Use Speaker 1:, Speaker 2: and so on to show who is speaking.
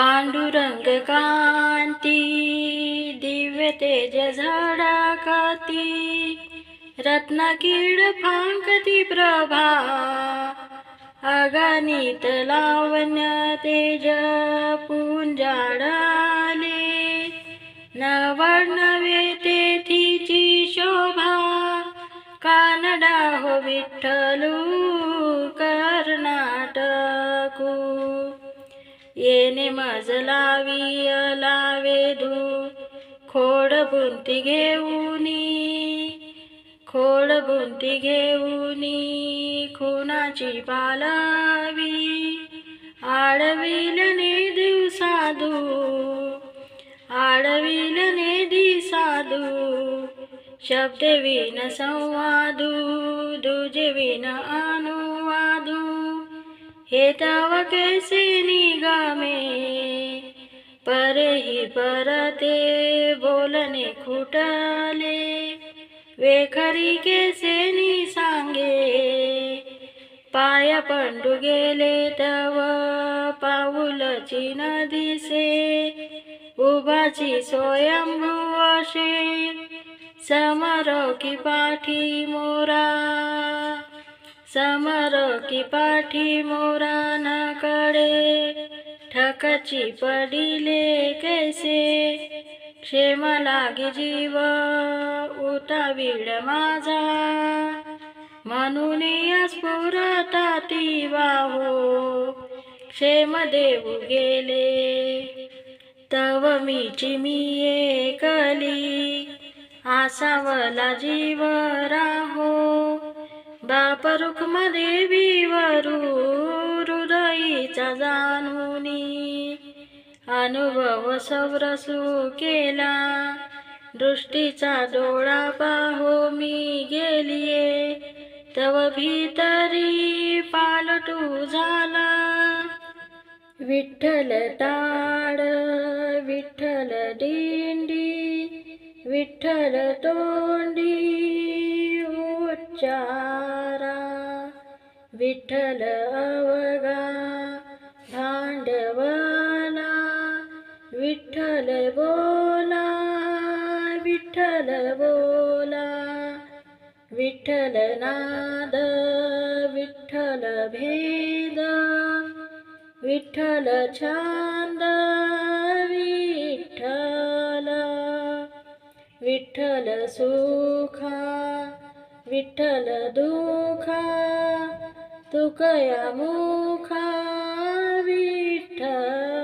Speaker 1: पांडुरंग कांती दिव्य तेज झळकती, रत्नकीड फांकती प्रभा, अगणित लावण्य तेज पुंजाळले, नवनवे तेथीची शोभा, कानडा हो विठ्ठलू कर्नाटकू, येणे मजलावी अलावेदू, खोड बुंती घेऊनी, खुनाची पालवी, आडविलने दिसादू, शब्द विन संवादू, दुजे विन अनुवादू, हे तव कैसे निगमे, परही परते बोलणे खुटले, वेखरी कैसे नि सांगे, पाय पंडू गेले तव पाऊलची न दिसे, उभाची स्वयंभू असे, समरो की पाठी मोरा नकडे, ठकची पडिले कैसे, क्षेम लागे जीव उतावीड माझा, म्हणून स्फुरताती वाहो, क्षेम देऊ गेले, तव मीची मी एकली, आसावला जीव राहो, बाप रुक्मदेवी वरू हृदयीचा जाणूनी, अनुभव सौरसू केला, दृष्टीचा डोळा पाहो मी गेलिये, तव भीतरी पालटू झाला, विठ्ठल टाळ विठ्ठल दिंडी, विठ्ठल तोंडी उच्चारा, विठ्ठल अवघा भांडवला, विठ्ठल बोला, विठ्ठल नाद, विठ्ठल भेद, विठ्ठल छंद, विठ्ठल सुखा, विठ्ठल दुखा, तुकया मुखा, विठ्ठल